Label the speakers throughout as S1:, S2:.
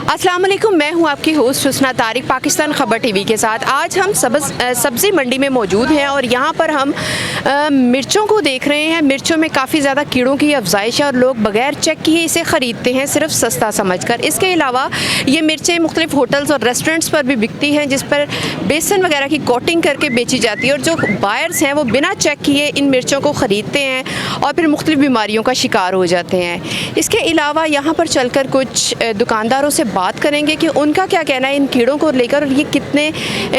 S1: अस्सलाम वालेकुम, मैं हूं आपकी होस्ट हुस्ना तारिक पाकिस्तान खबर टीवी के साथ। आज हम सब्ज़ी मंडी में मौजूद हैं और यहां पर हम मिर्चों को देख रहे हैं। मिर्चों में काफ़ी ज़्यादा कीड़ों की अफजाइश है और लोग बगैर चेक किए इसे ख़रीदते हैं, सिर्फ सस्ता समझकर। इसके अलावा ये मिर्चें मुख्तलिफ होटल्स और रेस्टोरेंट्स पर भी बिकती हैं, जिस पर बेसन वगैरह की कोटिंग करके बेची जाती है और जो बायर्स हैं वो बिना चेक किए इन मिर्चों को ख़रीदते हैं और फिर मुख्तलिफ बीमारियों का शिकार हो जाते हैं। इसके अलावा यहाँ पर चलकर कुछ दुकानदारों से बात करेंगे कि उनका क्या कहना है इन कीड़ों को लेकर और ये कितने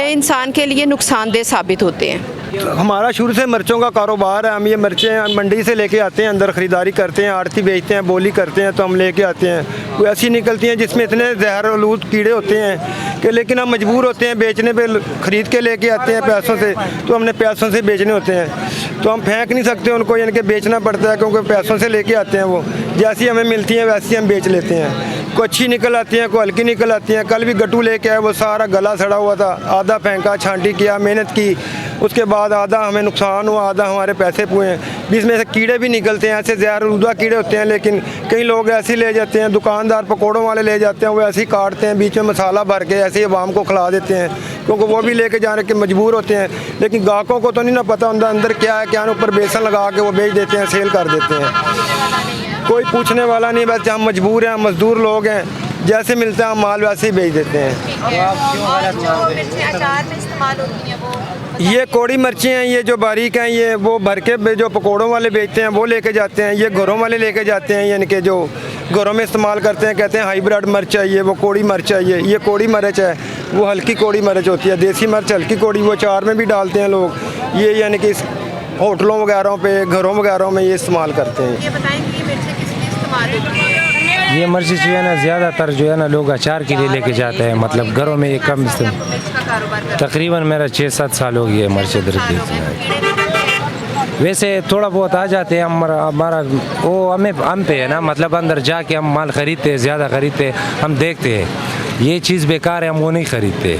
S1: इंसान के लिए नुकसानदेह साबित होते हैं।
S2: हमारा शुरू से मिर्चों का कारोबार है। हम ये मिर्चें मंडी से लेके आते हैं, अंदर ख़रीदारी करते हैं, आड़ती बेचते हैं, बोली करते हैं, तो हम लेके आते हैं। कोई ऐसी निकलती हैं जिसमें इतने जहर-आलूद कीड़े होते हैं कि लेकिन हम मजबूर होते हैं बेचने पे, ख़रीद के लेके आते हैं पैसों से, तो हमने पैसों से बेचने होते हैं, तो हम फेंक नहीं सकते उनको, यानी कि बेचना पड़ता है क्योंकि पैसों से लेके आते हैं। वो जैसी हमें मिलती हैं वैसी हम बेच लेते हैं। कोई अच्छी निकल आती हैं, कोई हल्की निकल आती हैं। कल भी गट्टू लेके आए, वो सारा गला सड़ा हुआ था, आधा फेंका, छांटी किया, मेहनत की, उसके बाद आधा हमें नुकसान हुआ, आधा हमारे पैसे पुए। बीच में से कीड़े भी निकलते हैं, ऐसे जहर-आलूदा कीड़े होते हैं, लेकिन कई लोग ऐसे ले जाते हैं, दुकानदार पकौड़ों वाले ले जाते हैं, वो ऐसे ही काटते हैं, बीच में मसाला भर के ऐसे ही आवाम को खिला देते हैं, क्योंकि वो भी लेके जाने के मजबूर होते हैं। लेकिन ग्राहकों को तो नहीं ना पता अंदर क्या है, क्या ऊपर बेसन लगा के वो बेच देते हैं, सेल कर देते हैं। कोई पूछने वाला नहीं, बस हम मजबूर हैं, मजदूर लोग हैं, जैसे मिलता है हम माल वैसे ही बेच देते हैं। ये कोड़ी मिर्ची हैं, ये जो बारीक हैं, ये वो भर के जो पकौड़ों वाले बेचते हैं वो लेके जाते हैं। ये घरों वाले लेके जाते हैं, यानी कि जो घरों में इस्तेमाल करते हैं, कहते हैं हाइब्रिड मिर्च चाहिए, वो कोड़ी मिर्च चाहिए। ये कोड़ी मिर्च है, वो हल्की कोड़ी मिर्च होती है। देसी मिर्च हल्की कोड़ी, वो चार में भी डालते हैं लोग। ये यानी कि होटलों वगैरह पे, घरों वगैरह में ये इस्तेमाल करते हैं।
S1: ये बताएं कि ये मिर्चें किस लिए इस्तेमाल होती हैं?
S3: ये मिर्ची जो है ना ज़्यादातर जो है ना लोग अचार के लिए लेके जाते हैं, मतलब घरों में एक कम तकरीबन मेरा 6-7 साल हो गया मिर्च इधर की। वैसे थोड़ा बहुत आ जाते हैं, हमारा वो हम पे है ना, मतलब अंदर जाके हम माल ख़रीदते हैं, ज़्यादा ख़रीदते हैं, हम देखते हैं ये चीज़ बेकार है, हम वो नहीं ख़रीदते,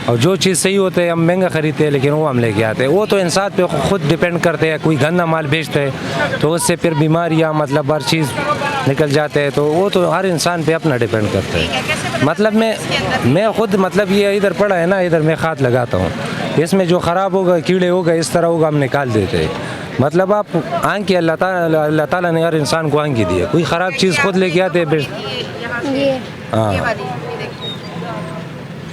S3: और जो चीज़ सही होते है हम महंगा ख़रीदते हैं, लेकिन वो हम लेके आते हैं। वो तो इंसान पे खुद डिपेंड करते हैं। कोई गंदा माल बेचते हैं तो उससे फिर बीमारियाँ, मतलब हर चीज़ निकल जाते हैं, तो वो तो हर इंसान पे अपना डिपेंड करता है। मतलब मैं खुद, मतलब ये इधर पड़ा है ना, इधर मैं खाद लगाता हूँ, इसमें जो ख़राब होगा, कीड़े होगा, इस तरह होगा, हम निकाल देते हैं। मतलब आप आंख की अल्लाह ताला ने हर इंसान को आंख दी है, कोई ख़राब चीज़ खुद लेके आते हैं। हाँ,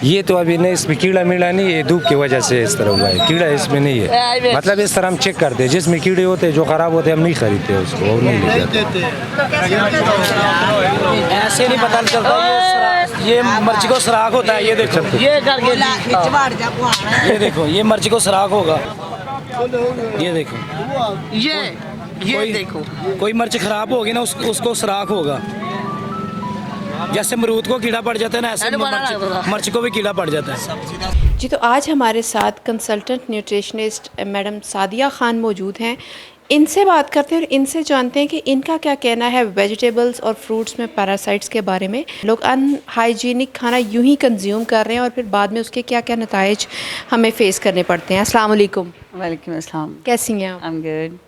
S3: ये तो अभी नहीं, इसमें कीड़ा मीड़ा नहीं है, धूप की वजह से इस तरह हुआ है, कीड़ा इसमें नहीं है। मतलब इस तरह हम चेक करते हैं, जिसमें कीड़े होते हैं, जो ख़राब होते हैं, हम नहीं खरीदते उसको, वो नहीं ले जाते।
S4: ऐसे नहीं पता चलता, ये मिर्ची को सुराख होता है। ये देखो, ये करके ये देखो, ये मिर्ची को सुराख होगा, ये देखो, ये देखो, कोई मिर्च खराब होगी ना, उसको सुराख होगा। जैसे अमरूद को कीड़ा पड़ जाता है ना, ऐसे मिर्च को भी कीड़ा पड़ जाता है।
S1: जी, तो आज हमारे साथ consultant nutritionist madam Sadia Khan मौजूद हैं। इनसे बात करते हैं और इनसे जानते हैं कि इनका क्या कहना है वेजिटेबल्स और फ्रूट्स में पैरासाइट्स के बारे में। लोग अनहाइजीनिक खाना यूं ही कंज्यूम कर रहे हैं और फिर बाद में उसके क्या क्या नताइज हमें फ़ेस करने पड़ते हैं। अस्सलाम वालेकुम।
S5: वालेकुम अस्सलाम।
S1: कैसी हैं आप?
S5: I am good.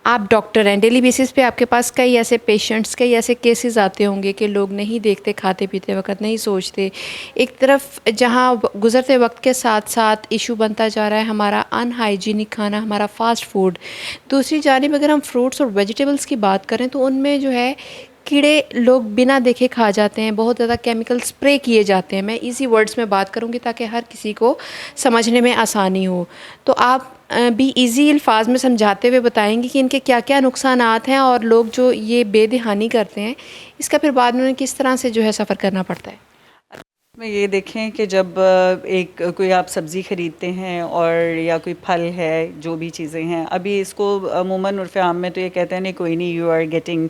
S1: आप डॉक्टर हैं, डेली बेसिस पे आपके पास कई ऐसे पेशेंट्स, कई ऐसे केसेस आते होंगे कि लोग नहीं देखते खाते पीते वक्त, नहीं सोचते। एक तरफ जहाँ गुज़रते वक्त के साथ साथ इशू बनता जा रहा है हमारा अनहाइजीनिक खाना, हमारा फ़ास्ट फूड। दूसरी जानिब अगर हम फ्रूट्स और वेजिटेबल्स की बात करें तो उनमें जो है कीड़े लोग बिना देखे खा जाते हैं, बहुत ज़्यादा केमिकल स्प्रे किए जाते हैं। मैं इजी वर्ड्स में बात करूँगी ताकि हर किसी को समझने में आसानी हो। तो आप भी इजी अल्फाज में समझाते हुए बताएंगे कि इनके क्या क्या नुकसानात हैं और लोग जो ये बेदहानी करते हैं इसका फिर बाद में उन्हें किस तरह से जो है सफ़र करना पड़ता है।
S5: में ये देखें कि जब एक कोई आप सब्ज़ी ख़रीदते हैं और या कोई फल है, जो भी चीज़ें हैं, अभी इसको अमूमन उर्फ़ आम में तो ये कहते हैं नहीं कोई नहीं, you are getting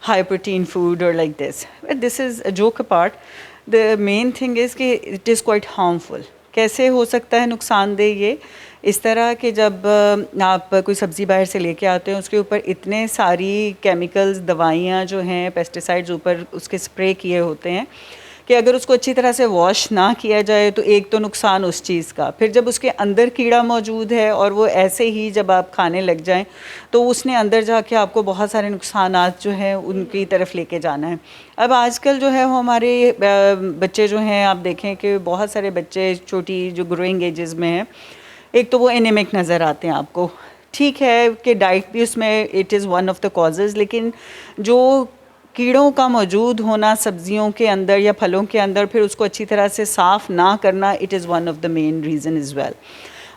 S5: high protein food और like this, but this is a joke apart. The main thing is कि इट इज़ क्वाइट हार्मफुल। कैसे हो सकता है नुकसानदेह ये? इस तरह कि जब आप कोई सब्ज़ी बाहर से लेके आते हैं, उसके ऊपर इतने सारी केमिकल्स, दवाइयाँ जो हैं, पेस्टिसाइड्स ऊपर उसके स्प्रे किए होते हैं कि अगर उसको अच्छी तरह से वॉश ना किया जाए तो एक तो नुकसान उस चीज़ का, फिर जब उसके अंदर कीड़ा मौजूद है और वो ऐसे ही जब आप खाने लग जाएं तो उसने अंदर जाके आपको बहुत सारे नुकसानात जो हैं उनकी तरफ लेके जाना है। अब आजकल जो है वो हमारे बच्चे जो हैं, आप देखें कि बहुत सारे बच्चे छोटी जो ग्रोइंग एजेस में हैं, एक तो वो एनीमिक नज़र आते हैं आपको। ठीक है कि डाइट भी उसमें it is one of the causes, लेकिन जो कीड़ों का मौजूद होना सब्जियों के अंदर या फलों के अंदर, फिर उसको अच्छी तरह से साफ़ ना करना, it is one of the main reason is well.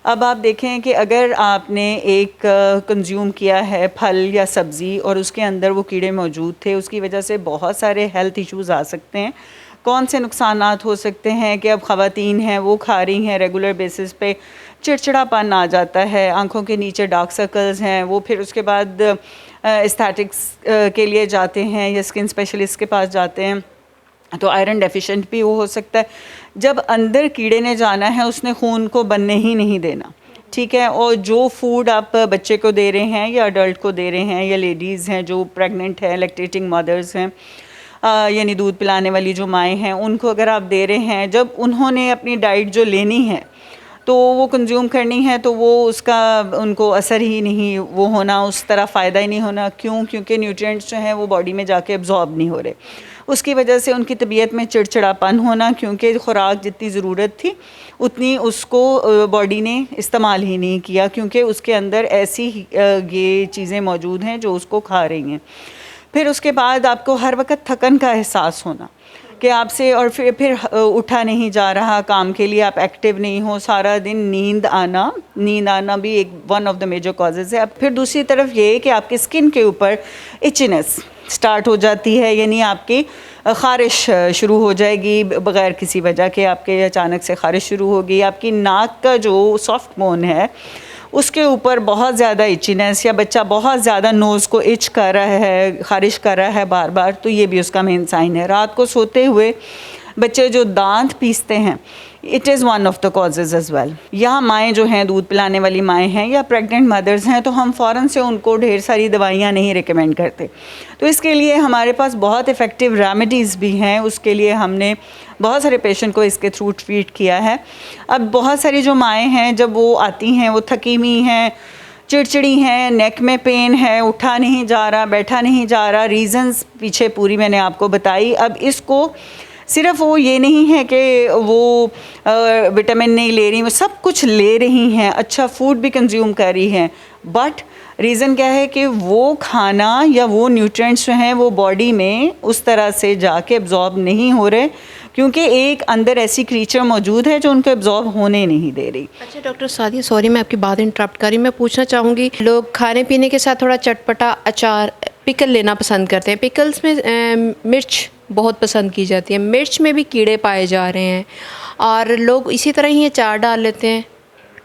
S5: अब आप देखें कि अगर आपने एक कंज्यूम किया है फल या सब्ज़ी और उसके अंदर वो कीड़े मौजूद थे, उसकी वजह से बहुत सारे हेल्थ इश्यूज़ आ सकते हैं। कौन से नुकसानात हो सकते हैं कि अब ख़वातीन हैं वो खा रही हैं रेगुलर बेसिस पे, चिड़चिड़ापन आ जाता है, आंखों के नीचे डार्क सर्कल्स हैं, वो फिर उसके बाद एस्थेटिक्स के लिए जाते हैं या स्किन स्पेशलिस्ट के पास जाते हैं, तो आयरन डेफिशिएंट भी वो हो सकता है। जब अंदर कीड़े ने जाना है उसने खून को बनने ही नहीं देना, ठीक है। और जो फूड आप बच्चे को दे रहे हैं या अडल्ट को दे रहे हैं या लेडीज़ हैं जो प्रेग्नेंट हैं, लैक्टेटिंग मदर्स हैं, यानी दूध पिलाने वाली जो माएँ हैं, उनको अगर आप दे रहे हैं, जब उन्होंने अपनी डाइट जो लेनी है तो वो कंज्यूम करनी है, तो वो उसका उनको असर ही नहीं वो होना, उस तरह फ़ायदा ही नहीं होना। क्यों? क्योंकि न्यूट्रिएंट्स जो हैं वो बॉडी में जाके एब्जॉर्ब नहीं हो रहे। उसकी वजह से उनकी तबीयत में चिड़चिड़ापन होना, क्योंकि खुराक जितनी ज़रूरत थी उतनी उसको बॉडी ने इस्तेमाल ही नहीं किया, क्योंकि उसके अंदर ऐसी ये चीज़ें मौजूद हैं जो उसको खा रही हैं। फिर उसके बाद आपको हर वक्त थकन का एहसास होना कि आपसे, और फिर उठा नहीं जा रहा काम के लिए, आप एक्टिव नहीं हो, सारा दिन नींद आना भी एक one of the major causes है। अब फिर दूसरी तरफ ये है कि आपकी स्किन के ऊपर इचनेस स्टार्ट हो जाती है, यानी आपकी ख़ारिश शुरू हो जाएगी बग़ैर किसी वजह के, आपके अचानक से ख़ारिश शुरू होगी। आपकी नाक का जो सॉफ्ट बोन है उसके ऊपर बहुत ज़्यादा इचीनेस, या बच्चा बहुत ज़्यादा नोज़ को इच कर रहा है, ख़ारिश कर रहा है बार बार, तो ये भी उसका मेन साइन है। रात को सोते हुए बच्चे जो दांत पीसते हैं, it is one of the causes as well. या माएँ जो हैं, दूध पिलाने वाली माएँ हैं या प्रेग्नेंट मदर्स हैं, तो हम फ़ौरन से उनको ढेर सारी दवाइयाँ नहीं रिकमेंड करते। तो इसके लिए हमारे पास बहुत इफ़ेक्टिव रेमेडीज़ भी हैं। उसके लिए हमने बहुत सारे पेशेंट को इसके थ्रू ट्रीट किया है। अब बहुत सारी जो माएँ हैं, जब वो आती हैं वो थकी हुई हैं, चिड़चिड़ी हैं, नेक में पेन है, उठा नहीं जा रहा, बैठा नहीं जा रहा, रीज़न्स पीछे पूरी मैंने आपको बताई। अब इसको सिर्फ वो ये नहीं है कि वो विटामिन नहीं ले रही, वो सब कुछ ले रही हैं, अच्छा फूड भी कंज्यूम कर रही हैं, बट रीज़न क्या है कि वो खाना या वो न्यूट्रिएंट्स जो हैं वो बॉडी में उस तरह से जाके एब्जॉर्ब नहीं हो रहे, क्योंकि एक अंदर ऐसी क्रीचर मौजूद है जो उनको एब्जॉर्ब होने नहीं दे रही।
S1: अच्छा डॉक्टर सादिया, सॉरी मैं आपकी बात इंटरप्ट कर रही, मैं पूछना चाहूँगी, लोग खाने पीने के साथ थोड़ा चटपटा अचार, पिकल लेना पसंद करते हैं। पिकल्स में मिर्च बहुत पसंद की जाती है, मिर्च में भी कीड़े पाए जा रहे हैं, और लोग इसी तरह ही अचार डाल लेते हैं,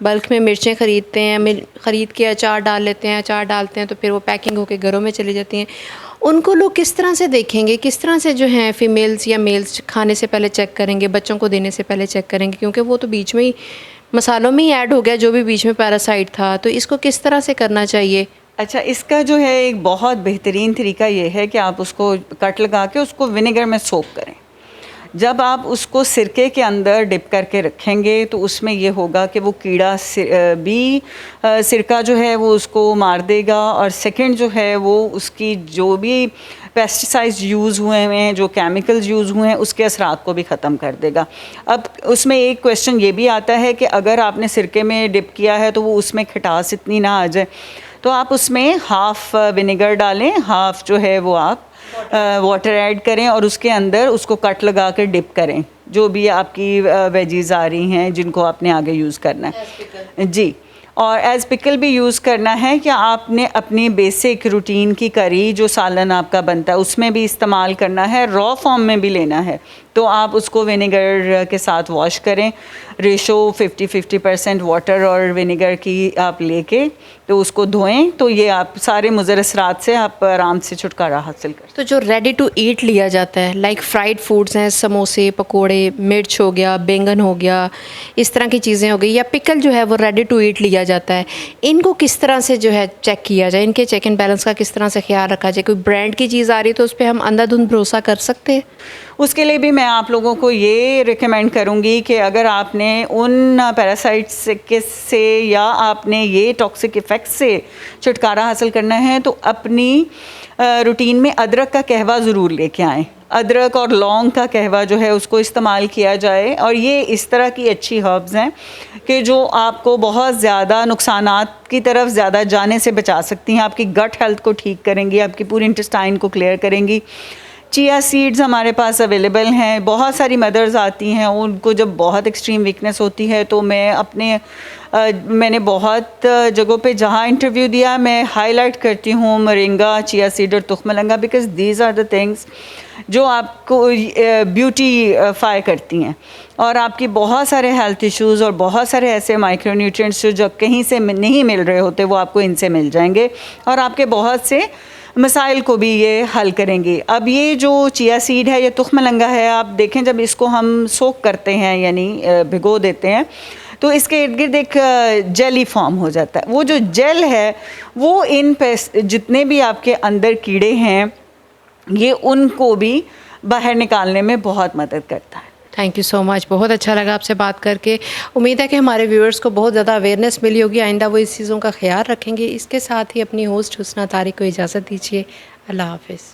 S1: बल्क में मिर्चें ख़रीदते हैं, ख़रीद के अचार डाल लेते हैं, अचार डालते हैं तो फिर वो पैकिंग होकर घरों में चली जाती हैं। उनको लोग किस तरह से देखेंगे, किस तरह से जो हैं फ़ीमेल्स या मेल्स खाने से पहले चेक करेंगे, बच्चों को देने से पहले चेक करेंगे, क्योंकि वो तो बीच में ही मसालों में ही ऐड हो गया जो भी बीच में पैरासाइट था, तो इसको किस तरह से करना चाहिए?
S5: अच्छा, इसका जो है एक बहुत बेहतरीन तरीका ये है कि आप उसको कट लगा के उसको विनेगर में सोक करें। जब आप उसको सिरके के अंदर डिप करके रखेंगे तो उसमें ये होगा कि वो कीड़ा भी सिरका जो है वो उसको मार देगा, और सेकंड जो है वो उसकी जो भी पेस्टिसाइड्स यूज़ हुए हैं, जो केमिकल्स यूज़ हुए हैं, उसके असरात को भी ख़त्म कर देगा। अब उसमें एक क्वेश्चन ये भी आता है कि अगर आपने सिरके में डिप किया है तो वो उसमें खटास इतनी ना आ जाए, तो आप उसमें हाफ़ विनेगर डालें, हाफ़ जो है वो आप वाटर ऐड करें, और उसके अंदर उसको कट लगा कर डिप करें, जो भी आपकी वेजीज़ आ रही हैं जिनको आपने आगे यूज़ करना है जी। और एज़ पिकल भी यूज़ करना है कि आपने अपनी बेसिक रूटीन की करी जो सालन आपका बनता है उसमें भी इस्तेमाल करना है, रॉ फॉर्म में भी लेना है, तो आप उसको विनेगर के साथ वॉश करें। रेशो 50-50% वाटर और विनेगर की आप लेके तो उसको धोएं, तो ये आप सारे मुज़र असरात से आप आराम से छुटकारा हासिल कर।
S1: तो जो रेडी टू ईट लिया जाता है, लाइक फ्राइड फूड्स हैं, समोसे, पकोड़े, मिर्च हो गया, बैंगन हो गया, इस तरह की चीज़ें हो गई, या पिकल जो है वो रेडी टू ईट लिया जाता है, इनको किस तरह से जो है चेक किया जाए, इनके चेक एंड बैलेंस का किस तरह से ख्याल रखा जाए? कोई ब्रांड की चीज़ आ रही है तो उस पर हम अंधाधुंध भरोसा कर सकते हैं?
S5: उसके लिए भी मैं आप लोगों को ये रिकमेंड करूँगी कि अगर आपने उन पैरासाइट्स से या आपने ये टॉक्सिक इफ़ेक्ट से छुटकारा हासिल करना है तो अपनी रूटीन में अदरक का कहवा ज़रूर लेके आएँ। अदरक और लौंग का कहवा जो है उसको इस्तेमाल किया जाए, और ये इस तरह की अच्छी हर्ब्स हैं कि जो आपको बहुत ज़्यादा नुकसानात की तरफ ज़्यादा जाने से बचा सकती हैं, आपकी गट हेल्थ को ठीक करेंगी, आपकी पूरी इंटेस्टाइन को क्लियर करेंगी। चिया सीड्स हमारे पास अवेलेबल हैं। बहुत सारी मदर्स आती हैं, उनको जब बहुत एक्सट्रीम वीकनेस होती है तो मैंने बहुत जगहों पे जहाँ इंटरव्यू दिया मैं हाईलाइट करती हूँ मोरिंगा, चिया सीड और तुखमलंगा, because these are the things जो आपको ब्यूटीफाई करती हैं और आपकी बहुत सारे हेल्थ इश्यूज़ और बहुत सारे ऐसे माइक्रोन्यूट्रिएंट्स जो कहीं से नहीं मिल रहे होते वो आपको इनसे मिल जाएंगे और आपके बहुत से मसाइल को भी ये हल करेंगे। अब ये जो चिया सीड है, ये तुखमलंगा है, आप देखें जब इसको हम सोक करते हैं यानी भिगो देते हैं तो इसके इर्द गिर्द एक जेली फॉर्म हो जाता है। वो जो जेल है वो इन जितने भी आपके अंदर कीड़े हैं ये उनको भी बाहर निकालने में बहुत मदद करता है।
S1: थैंक यू सो मच, बहुत अच्छा लगा आपसे बात करके। उम्मीद है कि हमारे व्यूअर्स को बहुत ज़्यादा अवेयरनेस मिली होगी, आइंदा वो इस चीज़ों का ख्याल रखेंगे। इसके साथ ही अपनी होस्ट हुस्ना तारिक को इजाज़त दीजिए। अल्लाह हाफिज़।